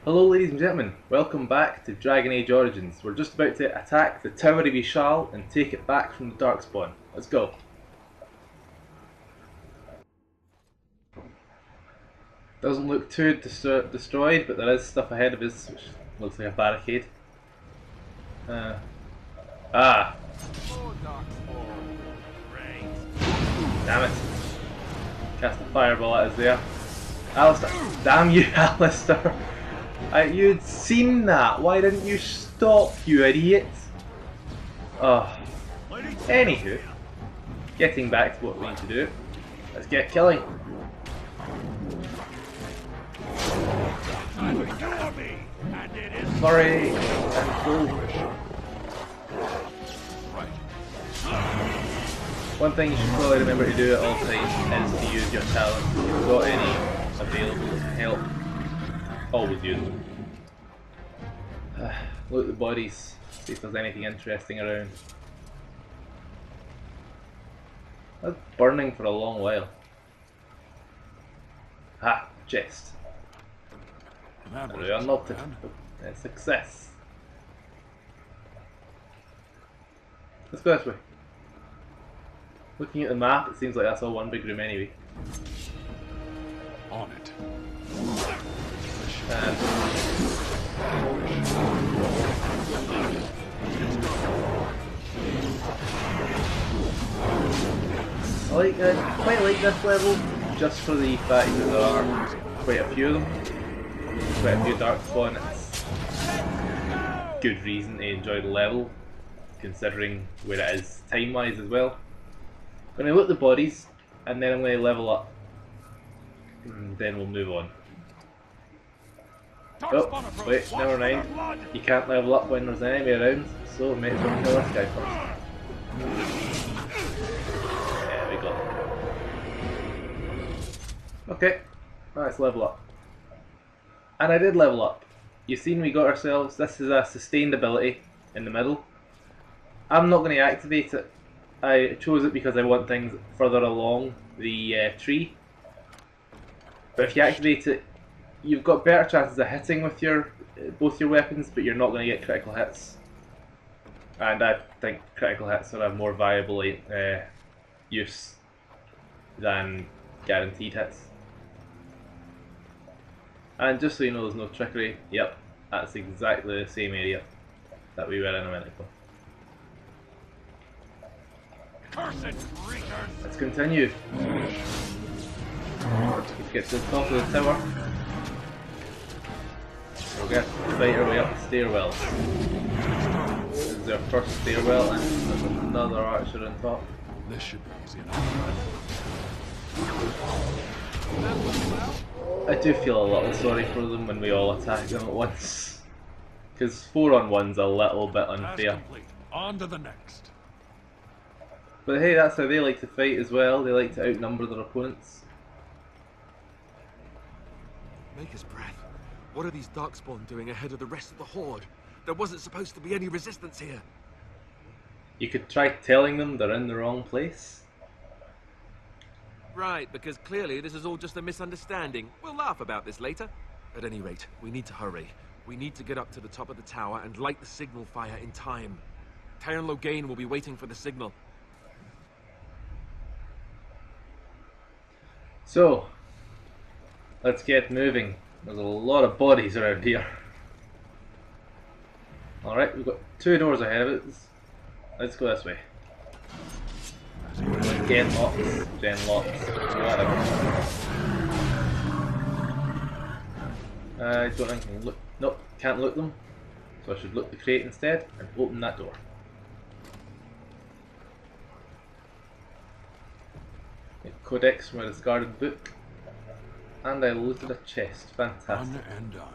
Hello ladies and gentlemen, welcome back to Dragon Age Origins. We're just about to attack the Tower of Ishal and take it back from the Darkspawn. Let's go. Doesn't look too destroyed, but there is stuff ahead of us which looks like a barricade. Damn it. Cast a fireball at us there. Alistair, damn you Alistair. You'd seen that. Why didn't you stop, you idiot? Anywho, getting back to what we need to do. Let's get killing. Flurry and go. One thing you should probably remember to do at all times is to use your talents. If you've got any available to help, always use them. Look at the bodies, see if there's anything interesting around. That's burning for a long while. Chest. We unlocked it. Success. Let's go this way. Looking at the map, it seems like that's all one big room anyway. On it. I quite like this level, just for the fact that there are quite a few of them. Quite a few Darkspawn. It's good reason to enjoy the level, considering where it is time-wise as well. I'm going to look at the bodies, and then I'm going to level up. And then we'll move on. Oh, wait, never mind. You can't level up when there's an enemy around, so we might as well kill this guy first. There we go. Okay, let's level up. And I did level up. You've seen we got ourselves, this is a sustained ability in the middle. I'm not going to activate it. I chose it because I want things further along the tree. But if you activate it, you've got better chances of hitting with both your weapons, but you're not going to get critical hits. And I think critical hits are a more viable use than guaranteed hits. And just so you know, there's no trickery. Yep, that's exactly the same area that we were in a minute ago. Let's continue. Let's get to the top of the tower. We'll get to fight our way up the stairwells. This is our first stairwell, and there's another archer on top. This should be easy enough. I do feel a little sorry for them when we all attack them at once, because 4-on-1's a little bit unfair. On to the next. But hey, that's how they like to fight as well. They like to outnumber their opponents. Maker's breath. What are these Darkspawn doing ahead of the rest of the Horde? There wasn't supposed to be any resistance here. You could try telling them they're in the wrong place. Right, because clearly this is all just a misunderstanding. We'll laugh about this later. At any rate, we need to hurry. We need to get up to the top of the tower and light the signal fire in time. Teryn Loghain will be waiting for the signal. So, let's get moving. There's a lot of bodies around here. Alright, we've got 2 doors ahead of us. Let's go this way. Gen locks, whatever. I don't think I can look. Nope, can't look them. So I should look the crate instead and open that door. Codex from a discarded book. And I looted a chest. Fantastic. Done and done.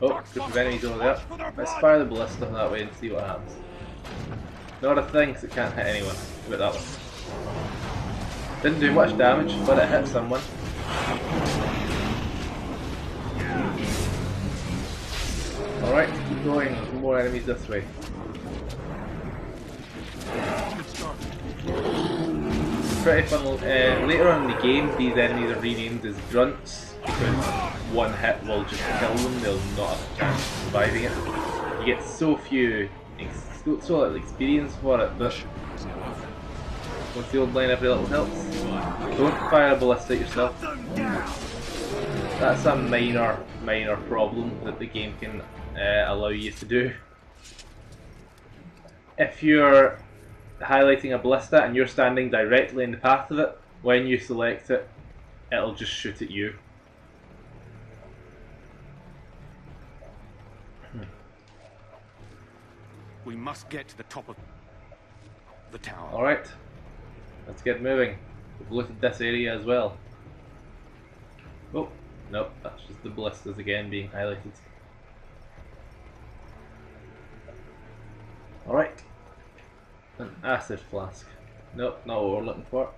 Oh, group of enemies over there. Let's fire the ballista that way and see what happens. Not a thing, because it can't hit anyone. About that one. Didn't do much damage, but it hit someone. Alright, keep going. There's more enemies this way. Pretty fun. Later on in the game, these enemies are renamed as grunts because one hit will just kill them, they'll not have a chance of surviving it. You get so few, so little experience for it, but what's the old line, every little helps? Don't fire a ballista at yourself. That's a minor problem that the game can allow you to do. If you're highlighting a ballista and you're standing directly in the path of it, when you select it, it'll just shoot at you. We must get to the top of the tower. Alright, let's get moving. We've looted this area as well. Oh, nope, that's just the ballistas again being highlighted. Alright. An acid flask. Nope, not what we're looking for.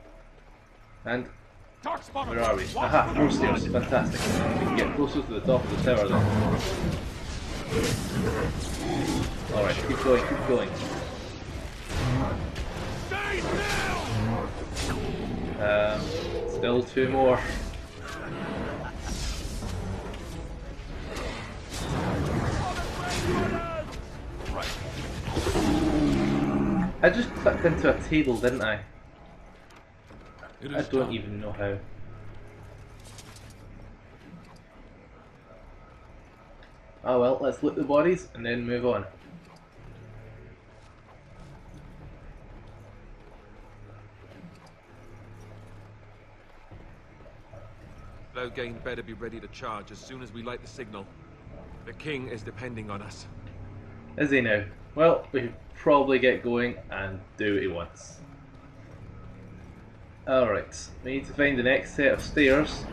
And where are we? Aha, more stairs. Fantastic. We can get closer to the top of the tower then. Alright, keep going, keep going. Still two more. I just clicked into a table, didn't I? I don't even know how. Oh well, let's loot the bodies and then move on. Logain better be ready to charge as soon as we light the signal. The king is depending on us. Is he now? Well, we should probably get going and do what he wants. Alright, we need to find the next set of stairs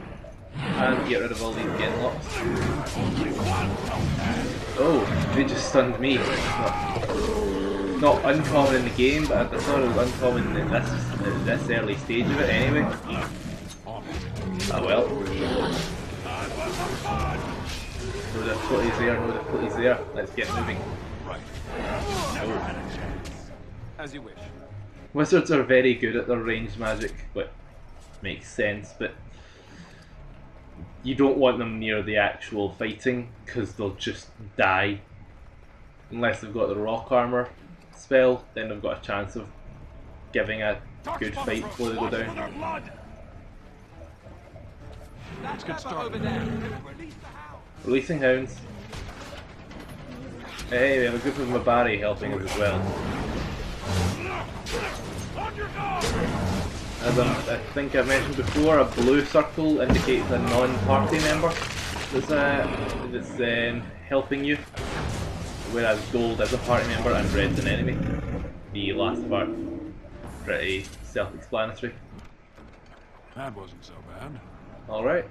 and get rid of all these getting locks. Oh, they just stunned me. Not uncommon in the game, but I thought it was uncommon in this early stage of it anyway. Ah well. No difficulties there, no difficulties there. Let's get moving. Oh. As you wish. Wizards are very good at their ranged magic, which makes sense, but you don't want them near the actual fighting because they'll just die. Unless they've got the rock armor spell, then they've got a chance of giving a good fight before they go down. Let's get started. Releasing hounds. Hey, we have a group of Mabari helping us as well. As I think I mentioned before, a blue circle indicates a non-party member that's helping you, whereas gold is a party member and red's an enemy. The last part, pretty self-explanatory. That wasn't so bad. Alright.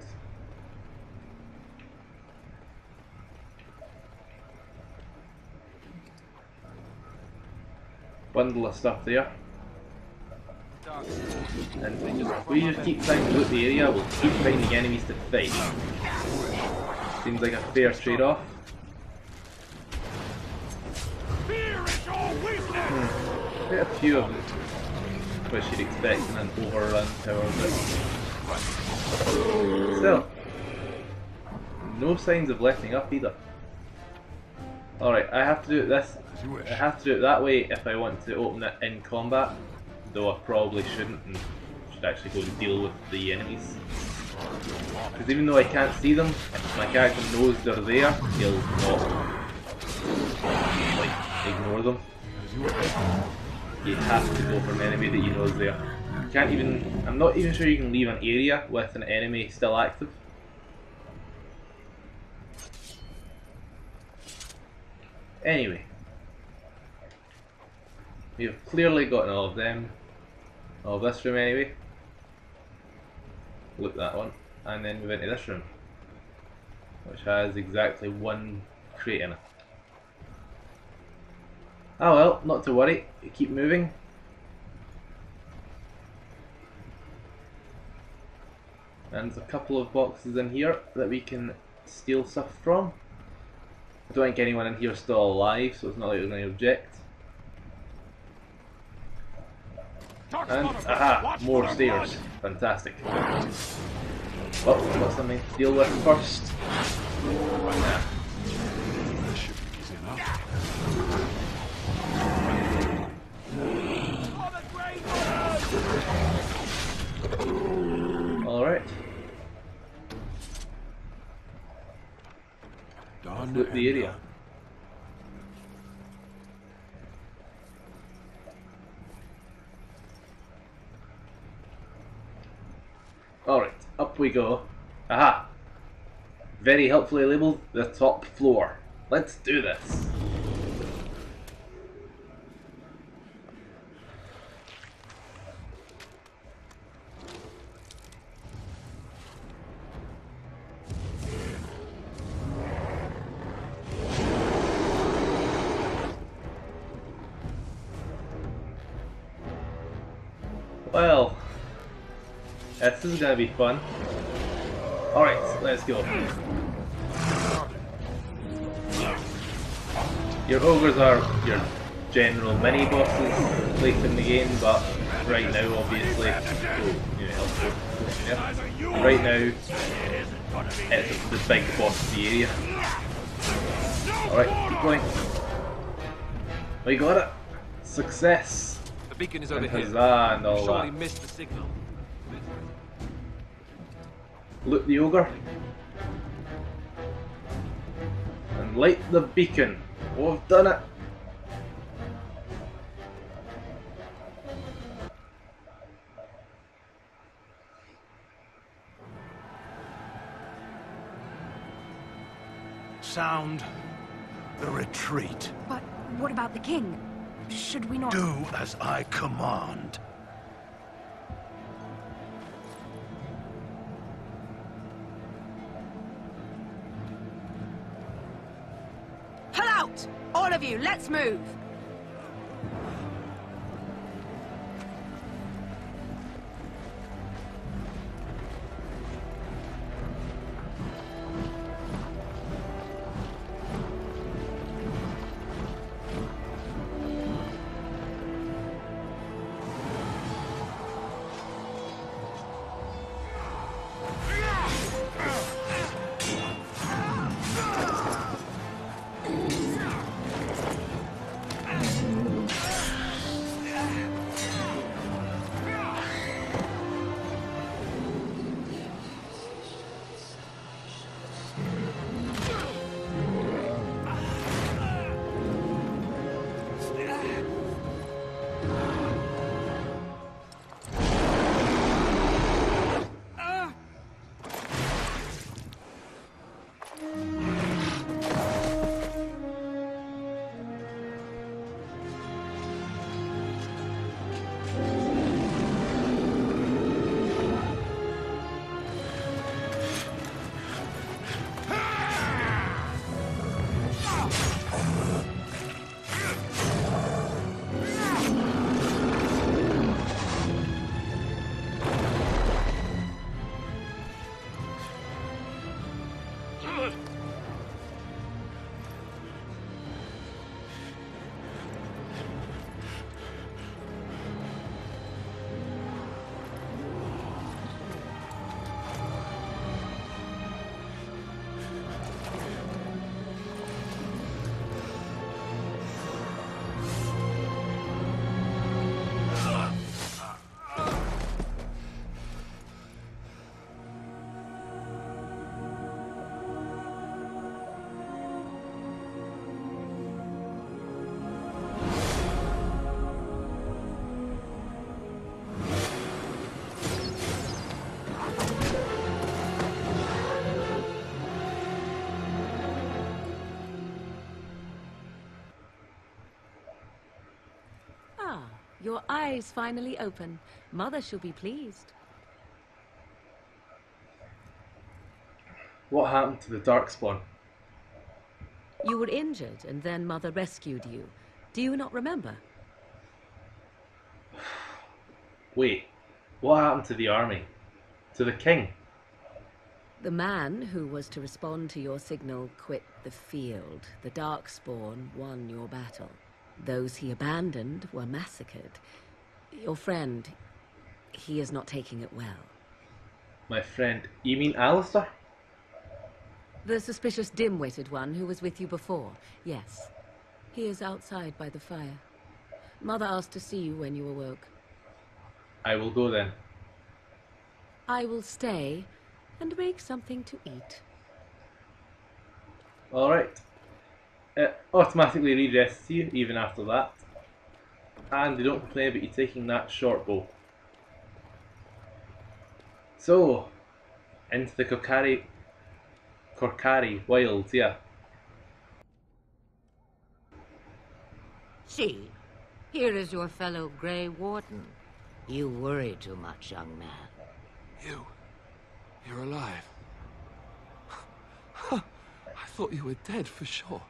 Bundle of stuff there. And we just keep trying to loot the area, we'll keep finding enemies to fight. Seems like a fair trade-off. Quite a few of them, which you'd expect in an overrun tower, but still, no signs of letting up either. Alright, I have to do it this. I have to do it that way if I want to open it in combat, though I probably shouldn't and should actually go and deal with the enemies. Because even though I can't see them, if my character knows they're there, he'll not ignore them. You have to go for an enemy that you know is there. You can't even. I'm not even sure you can leave an area with an enemy still active. Anyway, we have clearly gotten all of them. All of this room anyway. Look at that one, and then move into this room, which has exactly one crate in it. Ah well, not to worry, you keep moving. And there's a couple of boxes in here that we can steal stuff from. I don't think anyone in here is still alive, so it's not like there's any object. And, aha, more stairs. Fantastic. Well, we've got something to deal with first. That should be easy enough. Alright. Done Loot the and area. done. Alright, up we go. Aha! Very helpfully labelled the top floor. Let's do this. Well, this is gonna be fun. Alright, let's go. Your ogres are your general mini bosses late in the game, but right now, obviously, right now, it's the big boss of the area. Alright, keep going. We got it! Success! The beacon is over And here. huzzah and all Surely that. missed the signal. Loot the ogre. And light the beacon. Oh, I've done it! Sound the retreat. But what about the king? Should we not... Do as I command. Pull out! All of you, let's move! Your eyes finally open. Mother shall be pleased. What happened to the Darkspawn? You were injured, and then Mother rescued you. Do you not remember? Wait, what happened to the army? To the king? The man who was to respond to your signal quit the field. The Darkspawn won your battle. Those he abandoned were massacred. Your friend, he is not taking it well. My friend, you mean Alistair? The suspicious dim-witted one who was with you before, yes. He is outside by the fire. Mother asked to see you when you awoke. I will go then. I will stay and make something to eat. Alright. It automatically re-rests you even after that. And they don't complain about you taking that short bow. So, into the Korkari wilds, yeah. See, here is your fellow Grey Warden. You worry too much, young man. You're alive. I thought you were dead for sure.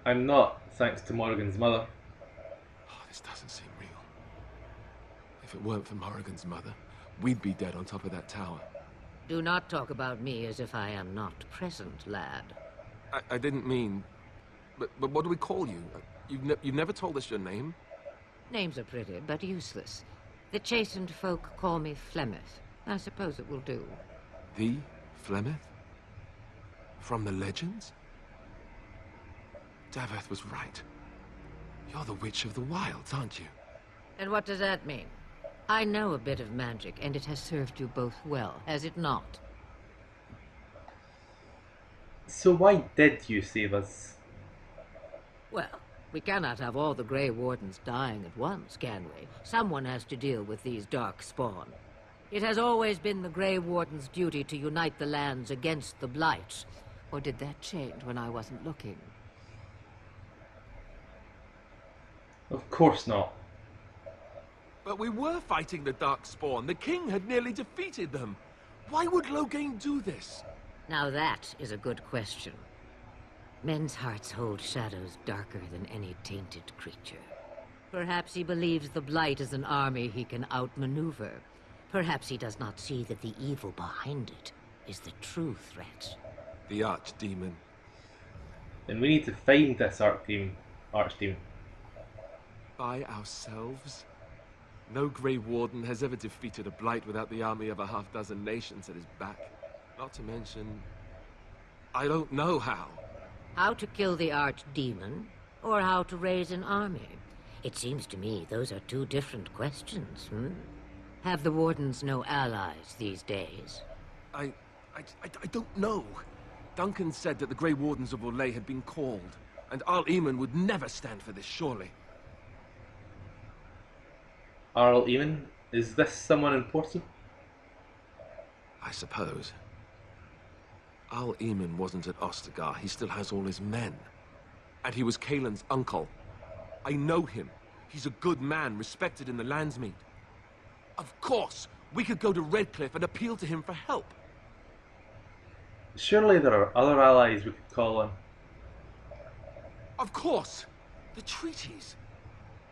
I'm not, thanks to Morrigan's mother. Oh, this doesn't seem real. If it weren't for Morrigan's mother, we'd be dead on top of that tower. Do not talk about me as if I am not present, lad. I didn't mean... But what do we call you? You've never told us your name? Names are pretty, but useless. The chastened folk call me Flemeth. I suppose it will do. The Flemeth? From the legends? Daveth was right. You're the Witch of the Wilds, aren't you? And what does that mean? I know a bit of magic, and it has served you both well, has it not? So why did you save us? Well, we cannot have all the Grey Wardens dying at once, can we? Someone has to deal with these Darkspawn. It has always been the Grey Warden's duty to unite the lands against the Blights. Or did that change when I wasn't looking? Of course not. But we were fighting the Darkspawn. The king had nearly defeated them. Why would Loghain do this? Now that is a good question. Men's hearts hold shadows darker than any tainted creature. Perhaps he believes the Blight is an army he can outmaneuver. Perhaps he does not see that the evil behind it is the true threat. The Archdemon. Then we need to find this Archdemon. By ourselves? No Grey Warden has ever defeated a Blight without the army of a half-dozen nations at his back. Not to mention... I don't know how. How to kill the Archdemon, or how to raise an army? It seems to me those are two different questions, Have the Wardens no allies these days? I don't know. Duncan said that the Grey Wardens of Orlais had been called, and Arl Eamon would never stand for this, surely. Arl Eamon? Is this someone important? I suppose. Arl Eamon wasn't at Ostagar. He still has all his men. And he was Kaelin's uncle. I know him. He's a good man, respected in the Landsmeet. Of course, we could go to Redcliffe and appeal to him for help. Surely there are other allies we could call on. Of course! The treaties!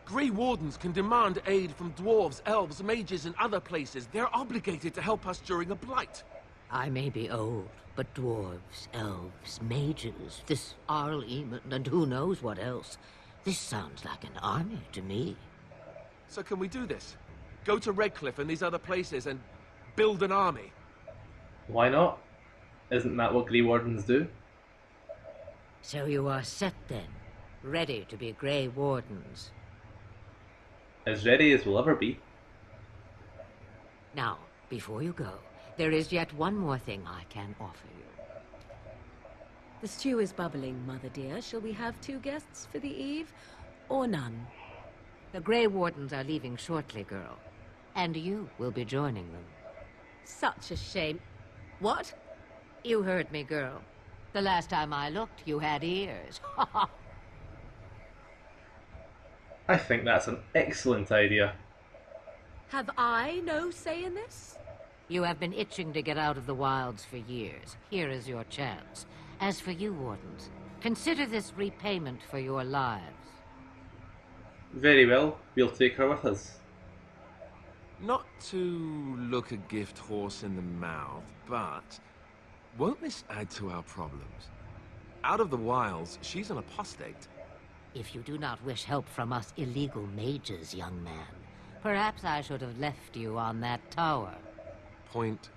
Grey Wardens can demand aid from dwarves, elves, mages, and other places. They're obligated to help us during a blight. I may be old, but dwarves, elves, mages, this Arl Eamon, and who knows what else. This sounds like an army to me. So can we do this? Go to Redcliffe and these other places and build an army? Why not? Isn't that what Grey Wardens do? So you are set then, ready to be Grey Wardens. As ready as we'll ever be. Now, before you go, there is yet one more thing I can offer you. The stew is bubbling, Mother dear. Shall we have 2 guests for the eve, or none? The Grey Wardens are leaving shortly, girl. And you will be joining them. Such a shame. What? You heard me, girl. The last time I looked, you had ears. I think that's an excellent idea. Have I no say in this? You have been itching to get out of the wilds for years. Here is your chance. As for you, Wardens, consider this repayment for your lives. Very well, we'll take her with us. Not to look a gift horse in the mouth, but won't this add to our problems? Out of the wilds, she's an apostate. If you do not wish help from us illegal mages, young man, perhaps I should have left you on that tower. Point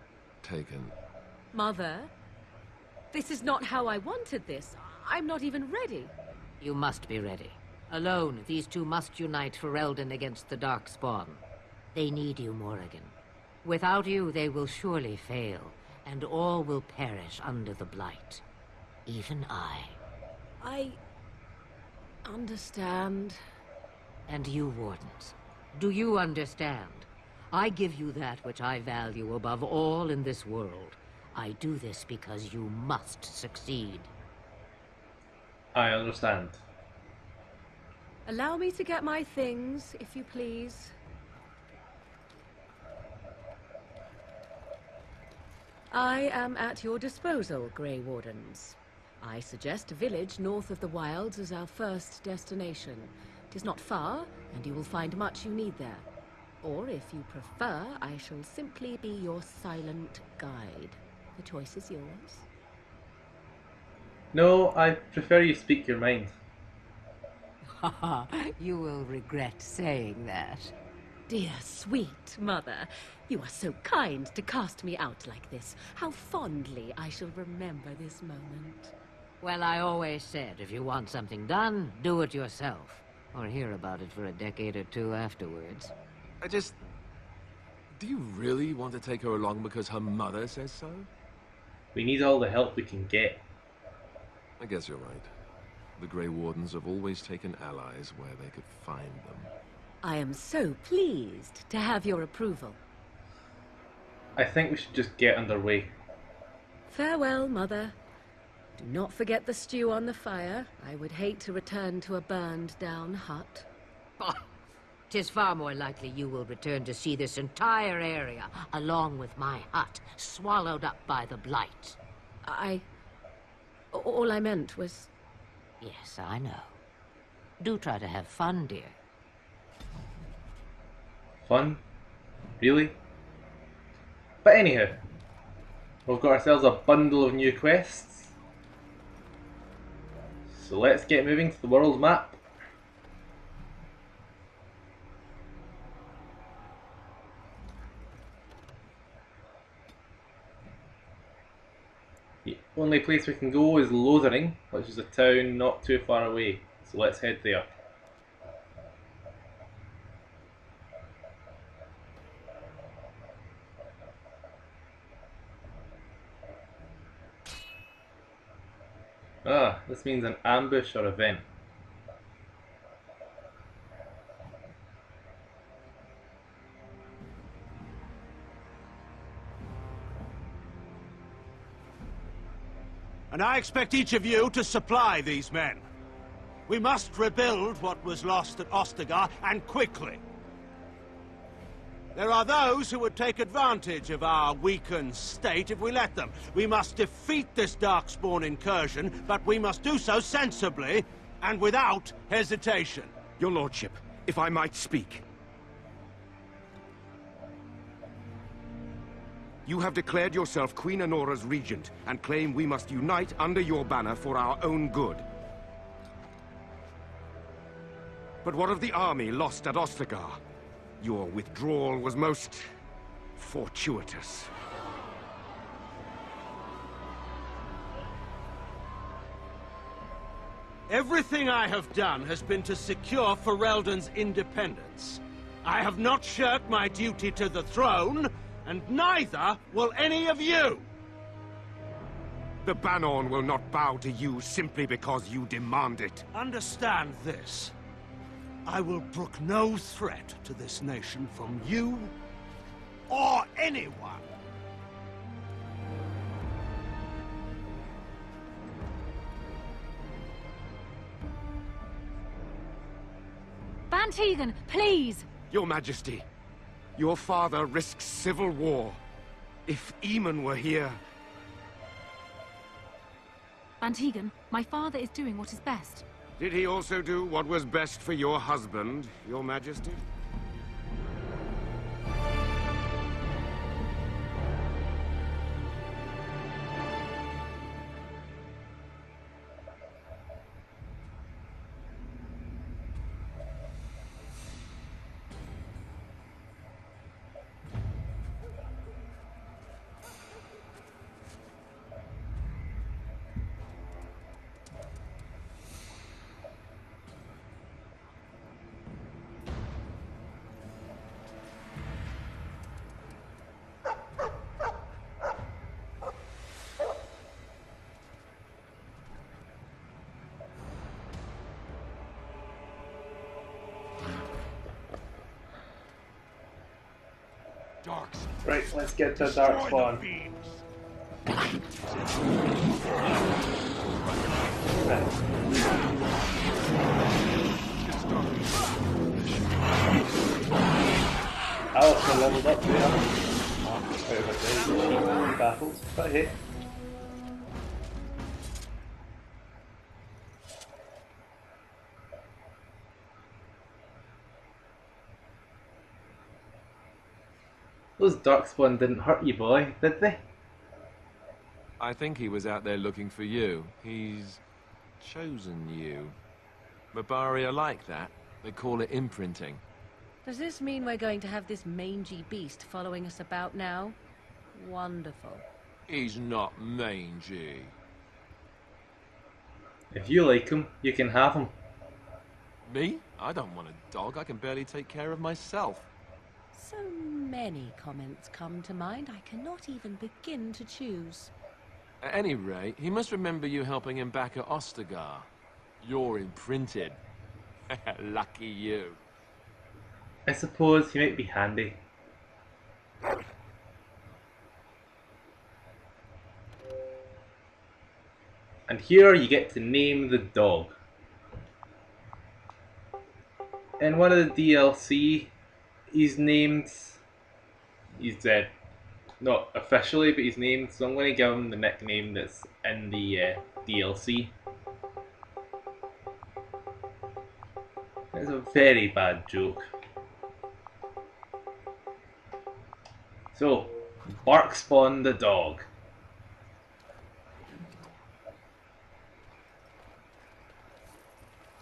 taken. Mother? This is not how I wanted this. I'm not even ready. You must be ready. Alone, these two must unite for Eldon against the Darkspawn. They need you, Morrigan. Without you, they will surely fail, and all will perish under the Blight. Even I understand. And you, Wardens. Do you understand? I give you that which I value above all in this world. I do this because you must succeed. I understand. Allow me to get my things, if you please. I am at your disposal, Grey Wardens. I suggest a village north of the Wilds as our first destination. It is not far, and you will find much you need there. Or, if you prefer, I shall simply be your silent guide. The choice is yours. No, I prefer you speak your mind. You will regret saying that. Dear, sweet mother, you are so kind to cast me out like this. How fondly I shall remember this moment. Well, I always said, if you want something done, do it yourself. Or hear about it for a decade or two afterwards. Do you really want to take her along because her mother says so? We need all the help we can get. I guess you're right. The Grey Wardens have always taken allies where they could find them. I am so pleased to have your approval. I think we should just get underway. Farewell, Mother. Do not forget the stew on the fire. I would hate to return to a burned-down hut. Oh, 'tis far more likely you will return to see this entire area, along with my hut, swallowed up by the Blight. All I meant was... Yes, I know. Do try to have fun, dear. Fun? Really? But anyhow, we've got ourselves a bundle of new quests. So let's get moving to the world map. The only place we can go is Lothering, which is a town not too far away. So let's head there. Ah, this means an ambush or event. And I expect each of you to supply these men. We must rebuild what was lost at Ostagar, and quickly. There are those who would take advantage of our weakened state if we let them. We must defeat this Darkspawn incursion, but we must do so sensibly and without hesitation. Your lordship, if I might speak. You have declared yourself Queen Honora's regent, and claim we must unite under your banner for our own good. But what of the army lost at Ostagar? Your withdrawal was most fortuitous. Everything I have done has been to secure Ferelden's independence. I have not shirked my duty to the throne, and neither will any of you! The Bannorn will not bow to you simply because you demand it. Understand this. I will brook no threat to this nation from you or anyone. Van Tegan, please! Your Majesty, your father risks civil war. If Eamon were here... Van Tegan, my father is doing what is best. Did he also do what was best for your husband, your Majesty? Right, let's get to Darkspawn. Alistair leveled up there. Out of a very cheap battle. But hey. Those Darkspawn didn't hurt you, boy, did they? I think he was out there looking for you. He's chosen you. Mabari are like that. They call it imprinting. Does this mean we're going to have this mangy beast following us about now? Wonderful. He's not mangy. If you like him, you can have him. Me? I don't want a dog. I can barely take care of myself. So many comments come to mind, I cannot even begin to choose. At any rate, he must remember you helping him back at Ostagar. You're imprinted. Lucky you. I suppose he might be handy. And here you get to name the dog. In one of the DLC, he's dead. Not officially, but he's named, so I'm going to give him the nickname that's in the DLC. It's a very bad joke. So, Darkspawn the dog.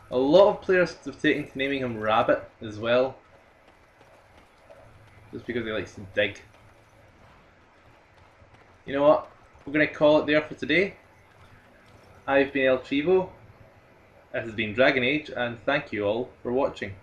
A lot of players have taken to naming him Rabbit as well. Just because he likes to dig. You know what? We're going to call it there for today. I've been El Chivo. This has been Dragon Age, and thank you all for watching.